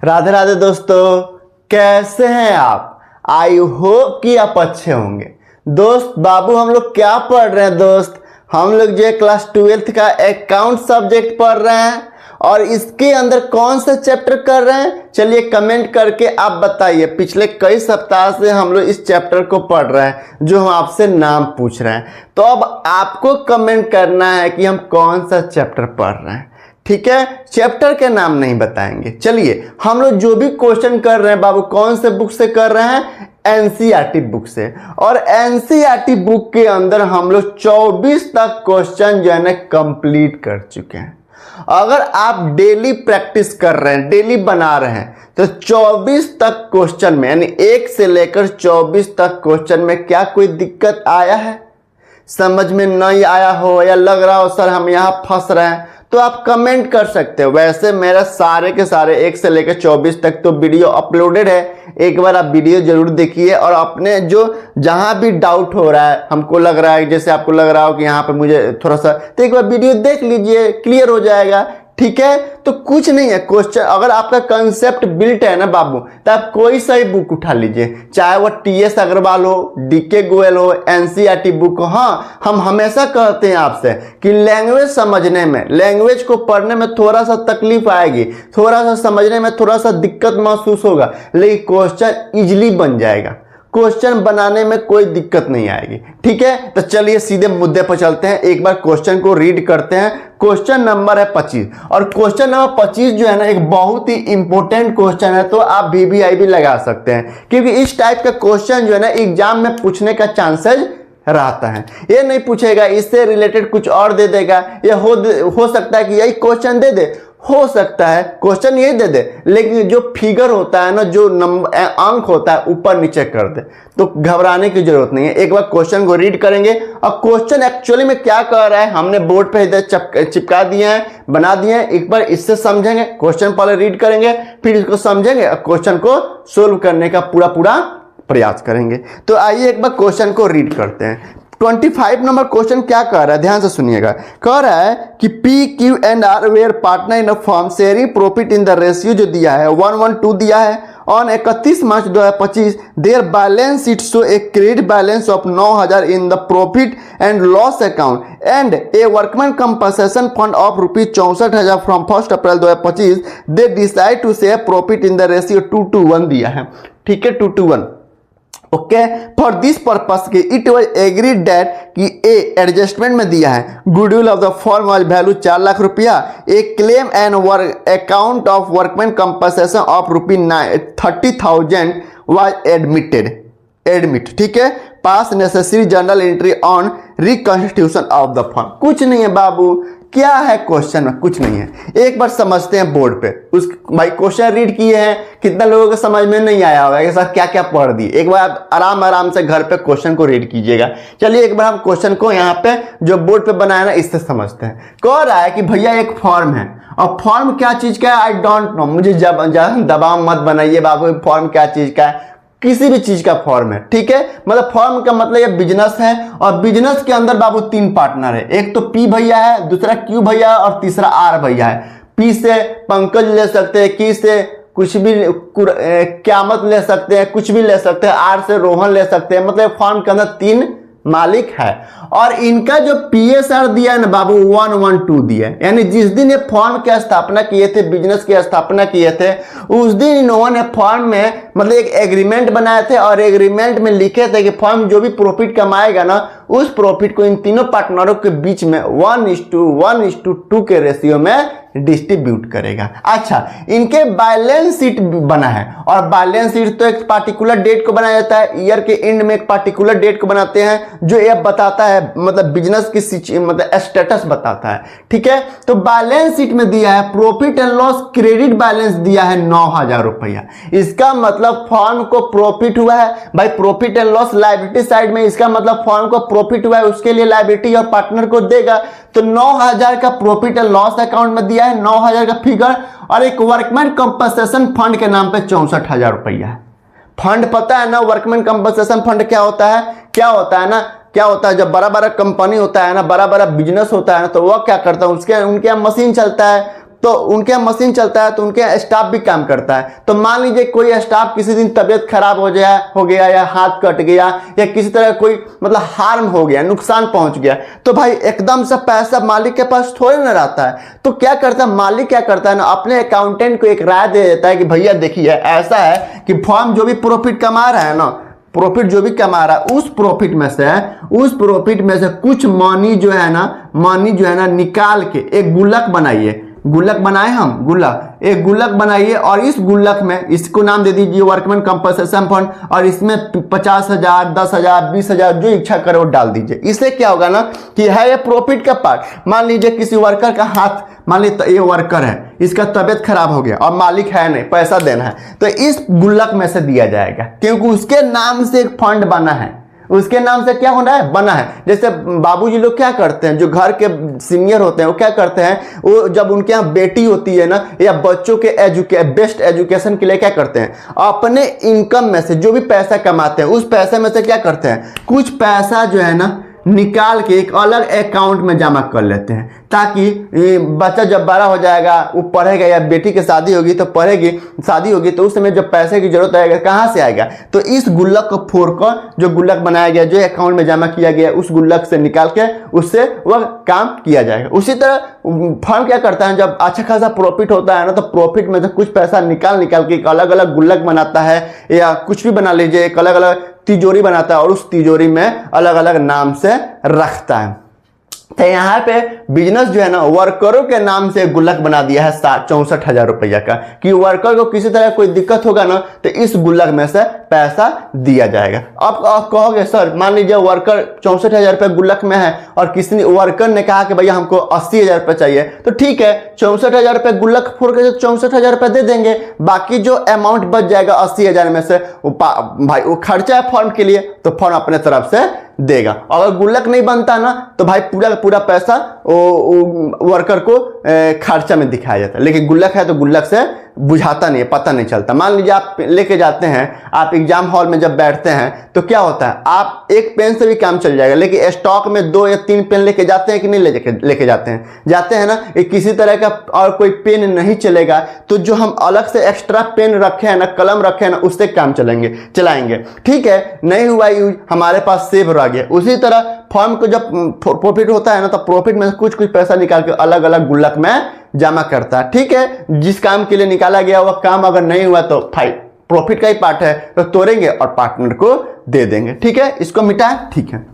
राधे राधे दोस्तों, कैसे हैं आप। आई होप कि आप अच्छे होंगे। दोस्त बाबू हम लोग क्या पढ़ रहे हैं दोस्त, हम लोग जो है क्लास 12th का अकाउंट सब्जेक्ट पढ़ रहे हैं और इसके अंदर कौन सा चैप्टर कर रहे हैं, चलिए कमेंट करके आप बताइए। पिछले कई सप्ताह से हम लोग इस चैप्टर को पढ़ रहे हैं जो हम आपसे नाम पूछ रहे हैं, तो अब आपको कमेंट करना है कि हम कौन सा चैप्टर पढ़ रहे हैं। ठीक है, चैप्टर के नाम नहीं बताएंगे। चलिए हम लोग जो भी क्वेश्चन कर रहे हैं बाबू कौन से बुक से कर रहे हैं, एनसीईआरटी बुक से। और एनसीईआरटी बुक के अंदर हम लोग 24 तक क्वेश्चन जो है ना कंप्लीट कर चुके हैं। अगर आप डेली प्रैक्टिस कर रहे हैं, डेली बना रहे हैं, तो 24 तक क्वेश्चन में यानी 1 से लेकर 24 तक क्वेश्चन में क्या कोई दिक्कत आया है, समझ में नहीं आया हो या लग रहा हो सर हम यहाँ फंस रहे हैं, तो आप कमेंट कर सकते हो। वैसे मेरा सारे के सारे 1 से लेकर 24 तक तो वीडियो अपलोडेड है, एक बार आप वीडियो जरूर देखिए और अपने जो जहां भी डाउट हो रहा है, हमको लग रहा है जैसे आपको लग रहा हो कि यहाँ पे मुझे थोड़ा सा, तो एक बार वीडियो देख लीजिए, क्लियर हो जाएगा। ठीक है, तो कुछ नहीं है क्वेश्चन, अगर आपका कंसेप्ट बिल्ट है ना बाबू, तो आप कोई सा ही बुक उठा लीजिए, चाहे वो टीएस अग्रवाल हो, डीके गोयल हो, एनसीईआरटी बुक हो। हाँ, हम हमेशा कहते हैं आपसे कि लैंग्वेज समझने में, लैंग्वेज को पढ़ने में थोड़ा सा तकलीफ आएगी, थोड़ा सा समझने में थोड़ा सा दिक्कत महसूस होगा, लेकिन क्वेश्चन इजिली बन जाएगा, क्वेश्चन बनाने में कोई दिक्कत नहीं आएगी। ठीक है, तो चलिए सीधे मुद्दे पर चलते हैं, एक बार क्वेश्चन को रीड करते हैं। क्वेश्चन नंबर है 25 और क्वेश्चन नंबर 25 जो है ना एक बहुत ही इंपॉर्टेंट क्वेश्चन है, तो आप वीवीआई भी लगा सकते हैं, क्योंकि इस टाइप का क्वेश्चन जो है ना एग्जाम में पूछने का चांसेस रहता है। ये नहीं पूछेगा इससे रिलेटेड कुछ और दे देगा, या हो सकता है कि यही क्वेश्चन दे दे, हो सकता है क्वेश्चन यही दे दे, लेकिन जो फिगर होता है ना, जो नंबर अंक होता है ऊपर नीचे कर दे, तो घबराने की जरूरत नहीं है। एक बार क्वेश्चन को रीड करेंगे और क्वेश्चन एक्चुअली में क्या कह रहा है हमने बोर्ड पे इधर चिपका दिए हैं, बना दिए हैं। एक बार इससे समझेंगे, क्वेश्चन पहले रीड करेंगे, फिर इसको समझेंगे और क्वेश्चन को सोल्व करने का पूरा प्रयास करेंगे। तो आइए एक बार क्वेश्चन को रीड करते हैं। 25 नंबर क्वेश्चन क्या कह रहा है, ध्यान से सुनिएगा। कह रहा है कि P Q and R where partner in a firm sharing profit in the ratio जो दिया है 1:1:2 दिया है। On 31 March 2025 their balance sheet show a credit balance of 9,000 in the profit and loss account and a workman compensation fund of ₹64,000 from 1 April 2025 they decide to share profit in the ratio 2:1 दिया है। ठीक है, 2:1। Okay, for this purpose के it was agreed that कि a adjustment में दिया है goodwill of the firm was value 4 lakh रुपया, a claim and work account of workman compensation of ₹30,000 was admit. ठीक है, pass necessary journal entry on reconstitution of the firm. कुछ नहीं है बाबू, क्या है क्वेश्चन में, कुछ नहीं है। एक बार समझते हैं बोर्ड पे, उस भाई क्वेश्चन रीड किए हैं, कितना लोगों को समझ में नहीं आया होगा कि सर क्या क्या पढ़ दिए। एक बार आप आराम से घर पे क्वेश्चन को रीड कीजिएगा। चलिए एक बार हम क्वेश्चन को यहाँ पे जो बोर्ड पे बनाया ना इससे समझते हैं। कह रहा है कि भैया एक फॉर्म है, और फॉर्म क्या चीज का है आई डोंट नो, मुझे दबाव मत बनाइए बाबू, फॉर्म क्या चीज का है, किसी भी चीज का फॉर्म है। ठीक है, मतलब फॉर्म का मतलब ये बिजनेस है, और बिजनेस के अंदर बाबू 3 पार्टनर है, एक तो पी भैया है, दूसरा क्यू भैया और तीसरा आर भैया है। पी से पंकज ले सकते हैं, की से कुछ भी क्यामत ले सकते हैं, कुछ भी ले सकते हैं, आर से रोहन ले सकते हैं। मतलब फॉर्म के अंदर 3 मालिक है, और इनका जो पीएसआर दिया है ना बाबू 1:1:2 दिया है, यानी जिस दिन ये फॉर्म की स्थापना किए थे, बिजनेस की स्थापना किए थे, उस दिन इन्होंने फॉर्म में मतलब एक एग्रीमेंट बनाए थे, और एग्रीमेंट में लिखे थे कि फॉर्म जो भी प्रॉफिट कमाएगा ना, उस प्रॉफिट को इन तीनों पार्टनरों के बीच में 1:1:2 के रेशियो में डिस्ट्रीब्यूट करेगा। अच्छा, इनके बैलेंस शीट बना है, और बैलेंस शीट तो एक पार्टिकुलर डेट को बनाया जाता है, ईयर के एंड में एक पार्टिकुलर डेट को बनाते हैं, जो ये बताता है मतलब बिजनेस की मतलब स्टेटस बताता है। ठीक है, तो बैलेंस शीट में दिया है profit and loss credit balance दिया है 9,000 रुपया। इसका मतलब फर्म को प्रॉफिट हुआ है भाई, profit and loss liability side में, इसका मतलब फर्म को प्रॉफिट हुआ है, उसके लिए लायबिलिटी और पार्टनर को देगा। तो 9,000 का प्रॉफिट एंड लॉस अकाउंट में दिया है, 9,000 का फिगर, और एक वर्कमैन कंपनसेशन फंड के नाम पे 64,000 रुपया है। फंड पता है ना, वर्कमैन कंपनसेशन फंड क्या होता है, क्या होता है जब बड़ा कंपनी होता है ना, बड़ा बिजनेस होता है ना, तो वह क्या करता है, उनके यहाँ मशीन चलता है, तो उनके यहाँ मशीन चलता है तो उनके यहाँ स्टाफ भी काम करता है। तो मान लीजिए कोई स्टाफ किसी दिन तबीयत खराब हो गया या हाथ कट गया या किसी तरह कोई मतलब हार्म हो गया, नुकसान पहुंच गया, तो भाई एकदम से पैसा मालिक के पास थोड़े ना रहता है। तो क्या करता है मालिक, क्या करता है ना, अपने अकाउंटेंट को एक राय दे देता है कि भैया देखिए ऐसा है कि फर्म जो भी प्रॉफिट कमा रहा है ना, प्रॉफिट जो भी कमा रहा है उस प्रॉफिट में से कुछ मनी जो है ना निकाल के एक गुल्लक बनाइए। गुल्लक बनाए हम, गुल्लक, एक गुल्लक बनाइए और इस गुल्लक में इसको नाम दे दीजिए वर्कमैन कंपनसेशन फंड, और इसमें 50,000, 10,000, 20,000 जो इच्छा करे वो डाल दीजिए। इससे क्या होगा ना कि है ये प्रॉफिट का पार्ट। मान लीजिए किसी वर्कर का हाथ, मान लीजिए ये वर्कर है, इसका तबीयत खराब हो गया और मालिक है नहीं, पैसा देना है, तो इस गुल्लक में से दिया जाएगा क्योंकि उसके नाम से एक फंड बना है, उसके नाम से क्या होना है, बना है। जैसे बाबूजी लोग क्या करते हैं, जो घर के सीनियर होते हैं वो क्या करते हैं, वो जब उनके यहाँ बेटी होती है ना या बच्चों के बेस्ट एजुकेशन के लिए क्या करते हैं, अपने इनकम में से जो भी पैसा कमाते हैं उस पैसे में से क्या करते हैं, कुछ पैसा जो है ना निकाल के एक अलग अकाउंट में जमा कर लेते हैं, ताकि बच्चा जब बड़ा हो जाएगा वो पढ़ेगा या बेटी की शादी होगी तो पढ़ेगी, शादी होगी तो उस समय जब पैसे की जरूरत आएगा कहाँ से आएगा, तो इस गुल्लक को फोड़कर जो गुल्लक बनाया गया, जो अकाउंट में जमा किया गया, उस गुल्लक से निकाल के उससे वह काम किया जाएगा। उसी तरह फर्म क्या करता है, जब अच्छा खासा प्रॉफिट होता है ना तो प्रॉफिट में से कुछ पैसा निकाल के एक अलग अलग गुल्लक बनाता है, या कुछ भी बना लीजिए, एक अलग अलग तिजोरी बनाता है और उस तिजोरी में अलग अलग नाम से रखता है। तो यहाँ पे बिजनेस जो है ना वर्करों के नाम से गुल्लक बना दिया है 64,000 रुपया का, कि वर्कर को किसी तरह कोई दिक्कत होगा ना तो इस गुल्लक में से पैसा दिया जाएगा। अब आप कहोगे सर मान लीजिए वर्कर 64,000 रुपये गुल्लक में है और किसी ने वर्कर ने कहा कि भैया हमको 80,000 रुपये चाहिए, तो ठीक है 64,000 रुपये गुल्लक फोड़ के 64,000 रुपये दे देंगे, बाकी जो अमाउंट बच जाएगा 80,000 में से भाई वो खर्चा है फर्म के लिए, तो फर्म अपने तरफ से देगा। अगर गुल्लक नहीं बनता ना तो भाई पूरा पैसा वर्कर को खर्चा में दिखाया जाता है, लेकिन गुल्लक है तो गुल्लक से बुझाता नहीं है, पता नहीं चलता। मान लीजिए आप लेके जाते हैं, आप एग्जाम हॉल में जब बैठते हैं तो क्या होता है, आप एक पेन से भी काम चल जाएगा, लेकिन स्टॉक में 2 या 3 पेन लेके जाते हैं कि नहीं लेके जाते हैं ना, किसी तरह का और कोई पेन नहीं चलेगा, तो जो हम अलग से एक्स्ट्रा पेन रखे हैं ना, कलम रखे हैं ना, उससे काम चलाएंगे। ठीक है, नहीं हुआ यूज, हमारे पास सेव रह गया। उसी तरह फर्म को जब प्रॉफिट होता है ना तो प्रॉफिट में कुछ पैसा निकाल के अलग अलग गुल्लक में जमा करता है। ठीक है, जिस काम के लिए निकाला गया वह काम अगर नहीं हुआ तो भाई प्रॉफिट का ही पार्ट है, तो तोड़ेंगे और पार्टनर को दे देंगे। ठीक है, इसको मिटाएं, ठीक है,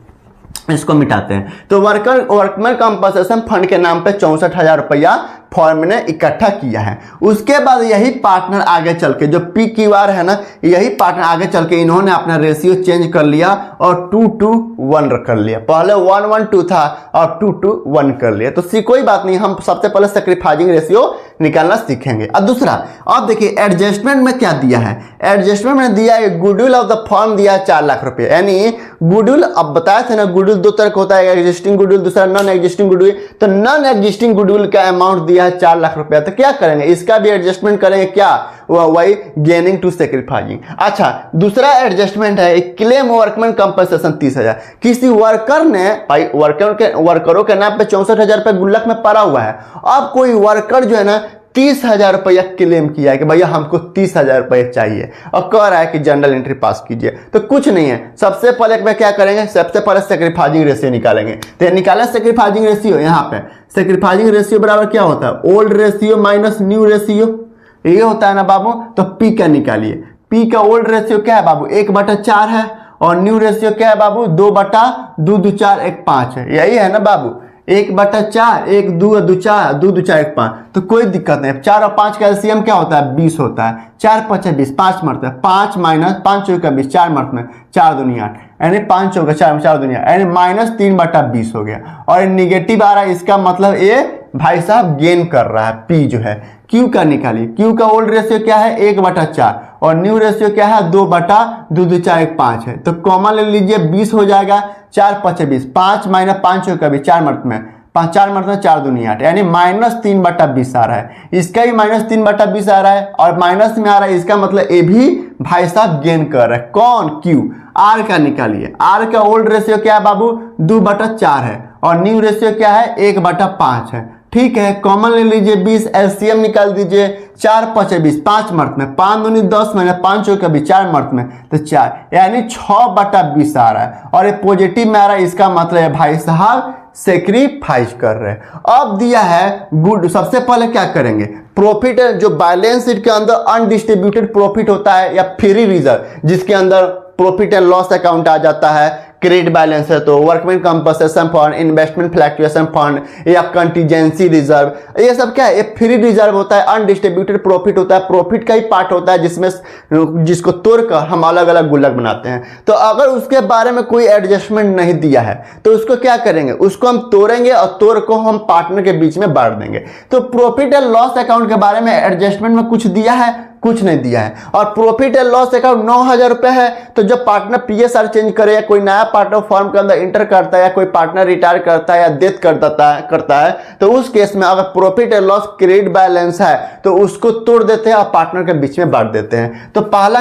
इसको मिटाते हैं। तो वर्कमैन कंपनसेशन फंड के नाम पे 64,000 रुपया फर्म ने इकट्ठा किया है। उसके बाद यही पार्टनर आगे चल के, जो PQR है ना, यही पार्टनर आगे चल के इन्होंने अपना रेशियो चेंज कर लिया और 2:1 कर लिया। पहले 1:2 था और 2:1 कर लिया। तो कोई बात नहीं, हम सबसे पहले सैक्रिफाइसिंग रेशियो निकालना सीखेंगे। और दूसरा अब देखिए एडजस्टमेंट में क्या दिया है, एडजस्टमेंट में दिया है गुडविल ऑफ द फर्म दिया 4 लाख रुपये। यानी गुडविल, अब बताए थे ना गुडविल 2 तरह का होता है, एग्जिस्टिंग गुडविल, दूसरा नॉन एग्जिस्टिंग गुडविल। तो नॉन एग्जिस्टिंग गुडविल का अमाउंट दिया है 4 लाख रुपया, तो क्या करेंगे, इसका भी एडजस्टमेंट करेंगे, क्या वही गेनिंग टू सैक्रिफाइसिंग। अच्छा, दूसरा एडजस्टमेंट है क्लेम वर्कमैन कंपनसेशन 30,000। किसी वर्कर ने भाई वर्करों के नाम पे 64,000 रुपये गुल्लक में पड़ा हुआ है, अब कोई वर्कर जो है ना 30,000 रुपया क्लेम किया है कि भैया हमको 30,000 रुपये चाहिए और कह रहा है कि जनरल एंट्री पास कीजिए। तो कुछ नहीं है, सबसे पहले क्या करेंगे, सबसे पहले सैक्रिफाइसिंग रेशियो निकालेंगे। तो निकालें सैक्रिफाइसिंग रेशियो, यहाँ पे सैक्रिफाइसिंग रेशियो बराबर क्या होता है, old ratio minus new ratio, ये होता है ना बाबू। तो पी का निकालिए, पी का ओल्ड रेशियो क्या है बाबू 1/4 है, और न्यू रेशियो क्या है बाबू 2/2, 2 4 1 5 है, यही है ना बाबू। 1/4, 1 2 2 4, 2 2 4 1 5, तो कोई दिक्कत नहीं। 4 और 5 का एलसीएम क्या होता है 20 होता है, 4 5 20, 5 मरता है, 5 माइनस 5 चौका 20, 4 मरता में 4 दूनी 8, यानी 5 चौका 4 4 दूनी 8, यानी -3/20 हो गया। और निगेटिव आ रहा है, इसका मतलब ये भाई साहब गेन कर रहा है, पी जो है। क्यू का निकालिए, क्यू का ओल्ड रेशियो क्या है 1/4 और न्यू रेशियो क्या है 2/2 2 4 1 5 है, तो कॉमन ले लीजिए 20 हो जाएगा, 4 5 20, 5 माइनस 5 चौका 20, 4 मर्द में 5 4 मर्द में 4 दूनी 8, यानी -3/20 आ रहा है। इसका भी -3/20 आ रहा है और माइनस में आ रहा है, इसका मतलब ये भी भाई साहब गेन कर रहा है। कौन, क्यू। आर का निकालिए, आर का ओल्ड रेशियो क्या है बाबू 2/4 है और न्यू रेशियो क्या है 1/5 है, ठीक है, कॉमन ले लीजिए 20, एलसीएम निकाल दीजिए, 4 5 20, 5 मर्त में, 5 दूनी 10 में, 5 चौके 20, 4 मर्त में तो 4, यानी 6/20 आ रहा है। और ये पॉजिटिव में आ रहा है, इसका मतलब है भाई साहब सेक्रीफाइस कर रहे हैं। अब दिया है गुड, सबसे पहले क्या करेंगे, प्रॉफिट जो बैलेंस शीट के अंदर अनडिस्ट्रीब्यूटेड प्रॉफिट होता है या फ्री रिजर्व जिसके अंदर प्रॉफिट एंड लॉस अकाउंट आ जाता है, क्रेडिट बैलेंस है तो workman compensation fund, investment fluctuation fund या कंटीजेंसी रिजर्व, ये सब क्या है, ये फ्री रिजर्व होता है, अनडिस्ट्रीब्यूटेड प्रॉफिट होता है, प्रॉफिट का ही पार्ट होता है जिसमें जिसको तोड़कर हम अलग अलग गुल्लक बनाते हैं। तो अगर उसके बारे में कोई एडजस्टमेंट नहीं दिया है तो उसको क्या करेंगे, उसको हम तोड़ेंगे और तोड़ को हम पार्टनर के बीच में बांट देंगे। तो प्रॉफिट एंड लॉस अकाउंट के बारे में एडजस्टमेंट में कुछ दिया है, कुछ नहीं दिया है। और प्रॉफिट एंड लॉस अकाउंट 9,000 रुपए है, तो जब पार्टनर पीएसआर चेंज करे या कोई नया पार्टनर फर्म के अंदर इंटर करता है या कोई पार्टनर रिटायर करता है या डेथ करता है तो उस केस में अगर profit and loss credit balance है तो उसको तोड़ देते हैं और पार्टनर के बीच में बांट देते हैं। तो पहला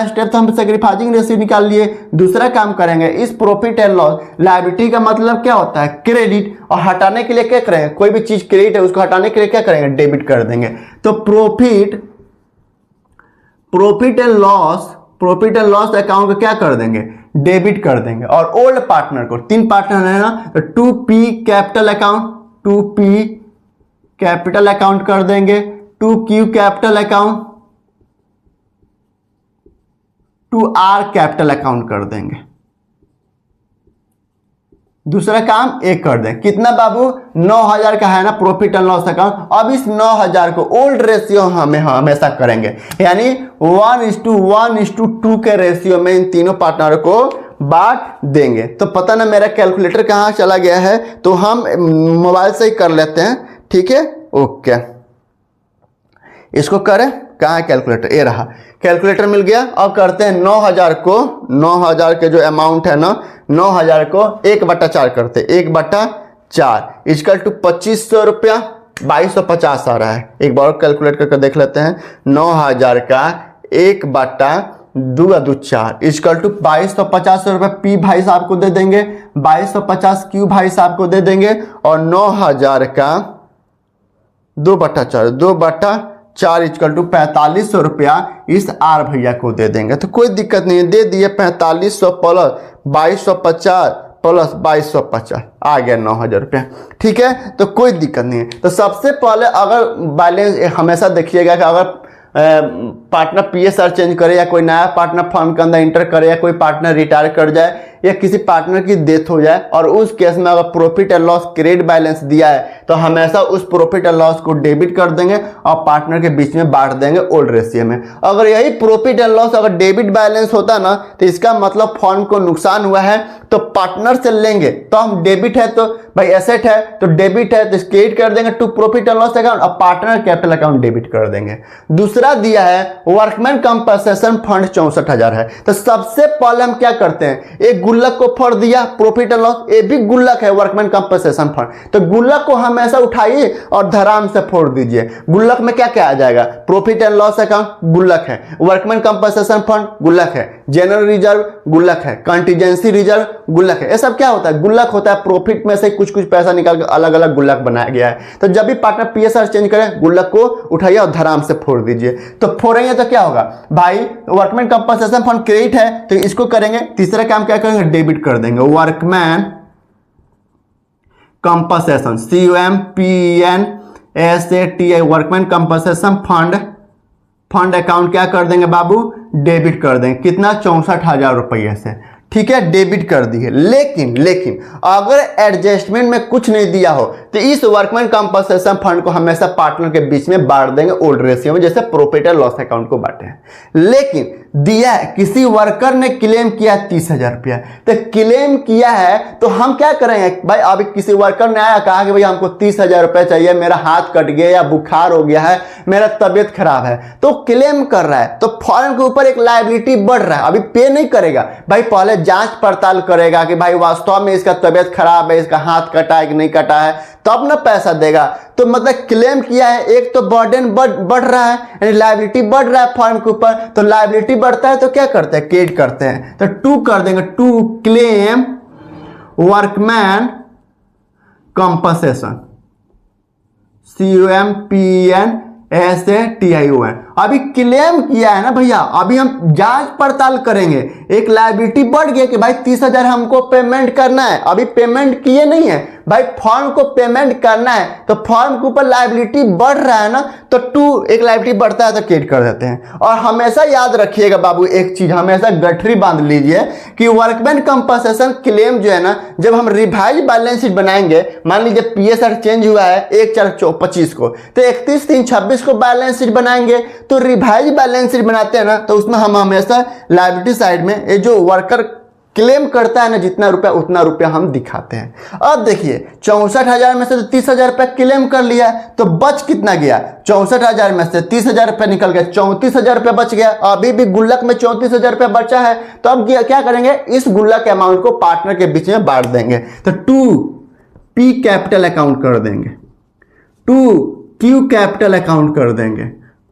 स्टेप तो हम सैक्रिफाइसिंग रेशियो निकाल लिए। दूसरा काम करेंगे, इस प्रॉफिट एंड लॉस लायबिलिटी का मतलब क्या होता है, क्रेडिट, और हटाने के लिए क्या करेंगे, कोई भी चीज क्रेडिट है उसको हटाने के लिए क्या करेंगे, डेबिट कर देंगे। तो प्रॉफिट एंड लॉस अकाउंट को क्या कर देंगे, डेबिट कर देंगे। और ओल्ड पार्टनर को, 3 पार्टनर है ना, तो 2P कैपिटल अकाउंट कर देंगे, 2Q capital account, 2R capital account कर देंगे। दूसरा काम एक कर दें, कितना बाबू, 9,000 का है ना प्रॉफिट एंड लॉस अकाउंट। अब इस 9,000 को ओल्ड रेशियो हमें हमेशा करेंगे, यानी 1:1:2 के रेशियो में इन तीनों पार्टनर को बांट देंगे। तो पता ना मेरा कैलकुलेटर कहाँ चला गया है, तो हम मोबाइल से ही कर लेते हैं, ठीक है, ओके। इसको करें, कहाँ है कैलकुलेटर, ये रहा, कैलकुलेटर मिल गया। अब करते हैं 9,000 के जो अमाउंट है ना, 9,000 को 1/4 करते, 1/4 इक्वल टू 2500 रुपया, 2250 आ रहा है। एक बार कैलकुलेट करके देख लेते हैं, 9,000 का 1/2 इक्वल टू 2250 रुपये पी भाई साहब को दे देंगे, 2250 क्यू भाई साहब को दे देंगे, और 9,000 का 2/4 इक्वल टू 4500 रुपया इस आर भैया को दे देंगे। तो कोई दिक्कत नहीं है, दे दिए 4500 प्लस 2250 प्लस 2250 आ गया 9,000 रुपया, ठीक है। तो कोई दिक्कत नहीं है। तो सबसे पहले अगर बैलेंस हमेशा देखिएगा कि अगर पार्टनर पीएसआर चेंज करे या कोई नया पार्टनर फर्म के अंदर इंटर करे या कोई पार्टनर रिटायर कर जाए या किसी पार्टनर की डेथ हो जाए, और उस केस में अगर profit and loss credit balance दिया है तो हमेशा उस प्रॉफिट एंड लॉस को डेबिट कर देंगे और पार्टनर के बीच में बांट देंगे ओल्ड रेशियो में। अगर यही प्रॉफिट एंड लॉस अगर डेबिट बैलेंस होता ना, तो इसका मतलब फर्म को नुकसान हुआ है तो पार्टनर से लेंगे, तो हम डेबिट है तो भाई एसेट है तो डेबिट है तो क्रेडिट कर देंगे to profit and loss account, और पार्टनर कैपिटल अकाउंट डेबिट कर देंगे। दूसरा दिया है वर्कमैन कंपनसेशन फंड 64,000 है। तो सबसे पहले हम क्या करते हैं, एक गुल्लक को फोड़ दिया, प्रॉफिट एंड लॉस, ये भी गुल्लक है वर्कमैन कंपनसेशन फंड, तो गुल्लक को हमेशा उठाइए और धराम से फोड़ दीजिए। गुल्लक में क्या क्या आ जाएगा, प्रॉफिट एंड लॉस अकाउंट गुल्लक है, वर्कमैन कंपनसेशन फंड गुल्लक है, जनरल रिजर्व गुल्लक है, कंटीजेंसी रिजर्व गुल्लक है। ये सब क्या होता है, गुल्लक होता है, प्रॉफिट में से कुछ पैसा निकाल कर अलग अलग गुल्लक बनाया गया है। तो जब भी पार्टनर पीएसआर चेंज करें, गुल्लक को उठाइए और धराम से फोड़ दीजिए। तो फोड़ेंगे तो क्या होगा भाई, वर्कमैन कंपनसेशन फंड क्रेडिट है तो इसको करेंगे। तीसरा काम क्या करेंगे, डेबिट कर देंगे, workman compensation CUMPNSATI workman compensation fund account क्या कर देंगे बाबू, डेबिट कर देंगे। कितना, 64,000 रुपये से, ठीक है, डेबिट कर दिए। लेकिन अगर एडजस्टमेंट में कुछ नहीं दिया हो तो इस वर्कमैन कंपनसेशन फंड को हमेशा पार्टनर के बीच में बांट देंगे ओल्ड रेशियो में, जैसे प्रॉफिट एंड लॉस अकाउंट को बांटे हैं। लेकिन दिया है, किसी वर्कर ने क्लेम किया 30,000 रुपया, तो क्लेम किया है तो हम क्या करेंगे भाई, अभी किसी वर्कर ने आया कहा कि भाई हमको 30,000 रुपया चाहिए, मेरा हाथ कट गया या बुखार हो गया है, मेरा तबियत खराब है, तो क्लेम कर रहा है, तो फर्म के ऊपर एक लायबिलिटी बढ़ रहा है। अभी पे नहीं करेगा भाई, पहले जांच पड़ताल करेगा कि भाई वास्तव में इसका तबियत खराब है, इसका हाथ कटा है कि नहीं कटा है, तब ना पैसा देगा। तो मतलब क्लेम किया है, एक तो बर्डन बढ़ रहा है, यानी लायबिलिटी बढ़ रहा है फर्म के ऊपर, तो लायबिलिटी बढ़ता है तो क्या करते हैं, क्रेडिट करते हैं। तो 2 कर देंगे, 2 क्लेम वर्कमैन कंपनसेशन, COMPENSATION अभी क्लेम किया है ना भैया, अभी हम जांच पड़ताल करेंगे। एक लायबिलिटी बढ़ गया कि भाई 30,000 हमको पेमेंट करना है, अभी पेमेंट किए नहीं है भाई, फॉर्म को पेमेंट करना है तो फॉर्म के ऊपर लायबिलिटी बढ़ रहा है ना, तो टू एक लायबिलिटी बढ़ता है तो क्रिएट कर देते हैं। और हमेशा याद रखिएगा बाबू एक चीज, हमेशा गठरी बांध लीजिए कि वर्कमैन कंपनसेशन क्लेम जो है ना, जब हम रिवाइज बैलेंस शीट बनाएंगे, मान लीजिए PSR चेंज हुआ है 1/4/25 को, तो 31/3/26 को बैलेंस शीट बनाएंगे। तो रिवाइज बैलेंस शीट बनाते हैं ना, तो उसमें हम हमेशा लायबिलिटी साइड में ये जो वर्कर क्लेम करता है ना जितना रुपया उतना रुपया हम दिखाते हैं। अब देखिए 64,000 में से तो 30,000 रुपया क्लेम कर लिया, तो बच कितना गया, 64,000 में से 30,000 रुपया निकल गया, 34,000 रुपया बच गया। अभी भी गुल्लक में 34,000 रुपया बचा है, तो अब क्या करेंगे, इस गुल्लक के अमाउंट को पार्टनर के बीच में बांट देंगे। तो 2P कैपिटल अकाउंट कर देंगे, 2Q कैपिटल अकाउंट कर देंगे,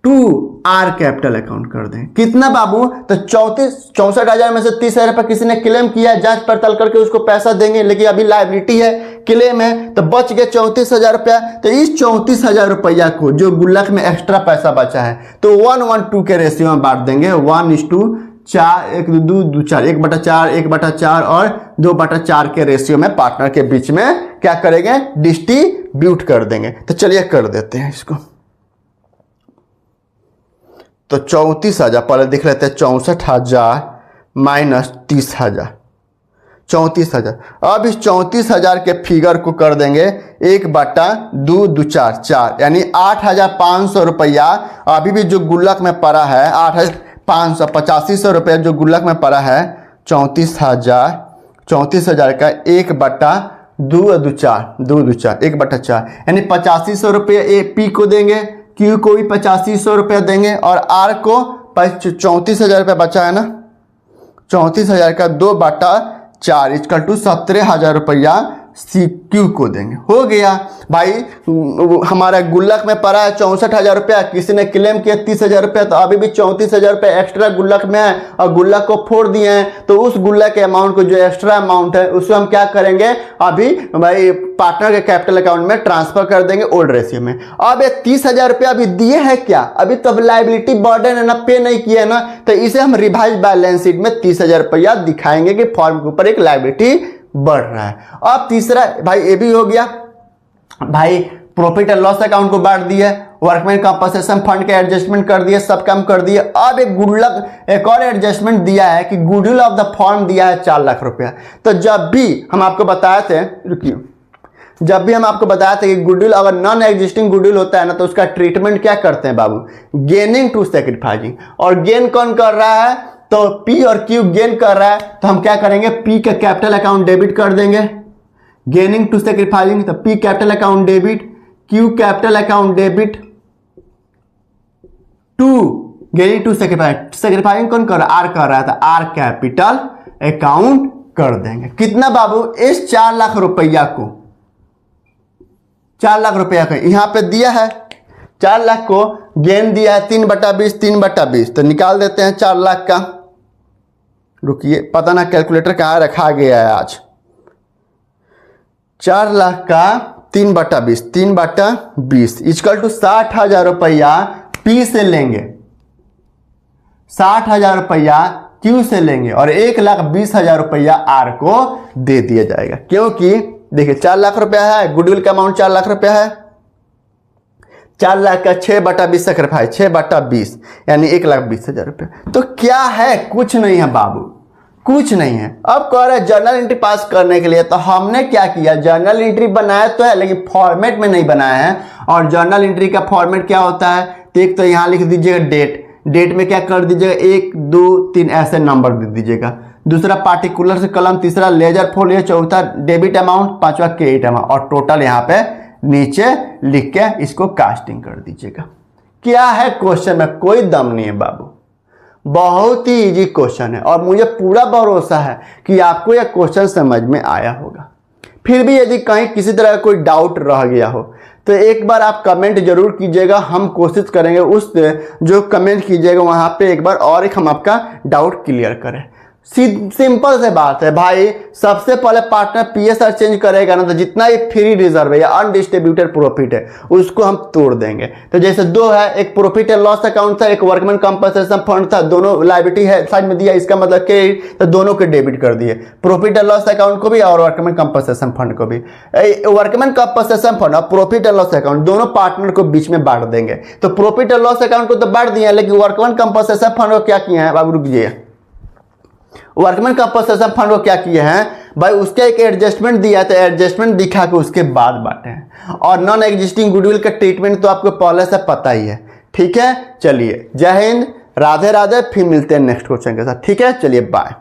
2R कैपिटल अकाउंट कर दें। कितना बाबू, तो 64,000 में से 30,000 रुपये किसी ने क्लेम किया, जांच पड़ताल करके उसको पैसा देंगे, लेकिन अभी लायबिलिटी है, क्लेम है, तो बच गए 34,000 रुपया। तो इस 34,000 रुपया को जो गुल्लक में एक्स्ट्रा पैसा बचा है तो 1:2 के रेशियो में बांट देंगे, 1:4, 1/2 1/4 1/4 और 2/4 के रेशियो में पार्टनर के बीच में क्या करेंगे, डिस्ट्रीब्यूट कर देंगे। तो चलिए कर देते हैं इसको। तो 34,000 पहले देख लेते हैं, 64,000 माइनस 30,000, 34,000। अब इस 34,000 के फिगर को कर देंगे 1/2 यानी 8,500 रुपया अभी भी जो गुल्लक में पड़ा है, 8,585 रुपया जो गुल्लक में पड़ा है, 34,000 का 1/2 1/4 यानी 8500 रुपये P को देंगे, Q को भी 8500 रुपया देंगे, और R को 34,000 रुपया बचा है ना, 34,000 का 2/4 इक्वल टू 17,000 रुपया CQ को देंगे। हो गया भाई, हमारा गुल्लक में पड़ा है 64,000 रुपया, किसी ने क्लेम किया 30,000 रुपया, तो अभी भी 34,000 रुपया एक्स्ट्रा गुल्लक में है और गुल्लक को फोड़ दिए हैं। तो उस गुल्लक के अमाउंट को, जो एक्स्ट्रा अमाउंट है, उसको हम क्या करेंगे, अभी भाई पार्टनर के कैपिटल अकाउंट में ट्रांसफर कर देंगे ओल्ड रेशियो में। अब ये 30,000 रुपया अभी दिए हैं क्या, अभी तब लायबिलिटी बर्डन है ना, पे नहीं किया है ना, तो इसे हम रिवाइज बैलेंस शीट में 30,000 रुपया दिखाएंगे कि फॉर्म के ऊपर एक लायबिलिटी बढ़ रहा है। अब तीसरा भाई ये भी हो गया, भाई प्रॉफिट एंड लॉस अकाउंट को बांट दिया, वर्कमैन कंपनसेशन फंड के एडजस्टमेंट कर दिए, सब काम कर दिए। अब एक गुल्लक एक और एडजस्टमेंट दिया है कि गुडविल ऑफ द फॉर्म दिया है 4 लाख रुपया। तो जब भी हम आपको बताए थे, रुकिए, जब भी हम आपको बताया था कि गुडविल अगर नॉन एग्जिस्टिंग गुडविल होता है ना, तो उसका ट्रीटमेंट क्या करते हैं बाबू, गेनिंग टू सैक्रिफाइसिंग। और गेन कौन कर रहा है, तो P और Q गेन कर रहा है, तो हम क्या करेंगे, P का कैपिटल अकाउंट डेबिट कर देंगे, गेनिंग टू सैक्रिफाइसिंग, तो P capital account debit, Q capital account debit to gaining to sacrificing कौन कर रहा है, R कर रहा है, तो R कैपिटल अकाउंट कर देंगे। कितना बाबू, इस 4 लाख रुपया को, 4 लाख रुपया का यहां पे दिया है, 4 लाख को गेन दिया है 3/20 3/20, तो निकाल देते हैं 4 लाख का। रुकिए, पता ना कैलकुलेटर कहाँ रखा गया है आज। 4 लाख का 3/20 इक्वल टू 60,000 रुपया P से लेंगे, 60,000 रुपया Q से लेंगे, और 1,20,000 रुपया R को दे दिया जाएगा। क्योंकि देखिए 4 लाख रुपया है, गुडविल का अमाउंट 4 लाख रुपया है, 4 लाख का 6/20 सैक्रिफाइस, 6/20 यानी 1,20,000 रुपया। तो क्या है, कुछ नहीं है बाबू, कुछ नहीं है। अब कह रहे हैं जर्नल एंट्री पास करने के लिए, तो हमने क्या किया, जर्नल एंट्री बनाया तो है लेकिन फॉर्मेट में नहीं बनाया है। और जर्नल एंट्री का फॉर्मेट क्या होता है, तो एक तो यहाँ लिख दीजिएगा डेट में क्या कर दीजिएगा 1 2 3 ऐसे नंबर दे दीजिएगा, दूसरा पार्टिकुलर से कलम, तीसरा लेजर फोलियो, चौथा डेबिट अमाउंट, पांचवा क्रेडिट अमाउंट, और टोटल यहाँ पे नीचे लिख के इसको कास्टिंग कर दीजिएगा। क्या है क्वेश्चन में, कोई दम नहीं है बाबू, बहुत ही इजी क्वेश्चन है, और मुझे पूरा भरोसा है कि आपको यह क्वेश्चन समझ में आया होगा। फिर भी यदि कहीं किसी तरह का कोई डाउट रह गया हो तो एक बार आप कमेंट जरूर कीजिएगा, हम कोशिश करेंगे उस जो कमेंट कीजिएगा वहां पे एक बार और हम आपका डाउट क्लियर करें। सिंपल से बात है भाई, सबसे पहले पार्टनर पीएसआर चेंज करेगा ना तो जितना ये फ्री रिजर्व है या अनडिस्ट्रीब्यूटेड प्रॉफिट है उसको हम तोड़ देंगे। तो जैसे दो है, एक प्रॉफिट एंड लॉस अकाउंट था, एक वर्कमैन कंपनसेशन फंड था, दोनों लायबिलिटी है साइड में दिया, इसका मतलब क्रेडिट, तो दोनों के डेबिट कर दिए, प्रॉफिट एंड लॉस अकाउंट को भी और वर्कमैन कंपनसेशन फंड को भी। वर्कमैन कंपनसेशन फंड और प्रॉफिट एंड लॉस अकाउंट दोनों पार्टनर को बीच में बांट देंगे। तो प्रॉफिट एंड लॉस अकाउंट को तो बांट दिया, लेकिन वर्कमैन कंपनसेशन फंड को क्या किया है बाबू, रुकिए, वर्कमैन कंपनसेशन फंड को क्या किए हैं भाई, उसका एक एडजस्टमेंट दिया था, एडजस्टमेंट दिखा के उसके बाद बांटे हैं। और नॉन एग्जिस्टिंग गुडविल का ट्रीटमेंट तो आपको पहले से पता ही है। ठीक है, चलिए, जय हिंद, राधे राधे, फिर मिलते हैं नेक्स्ट क्वेश्चन के साथ। ठीक है, चलिए बाय।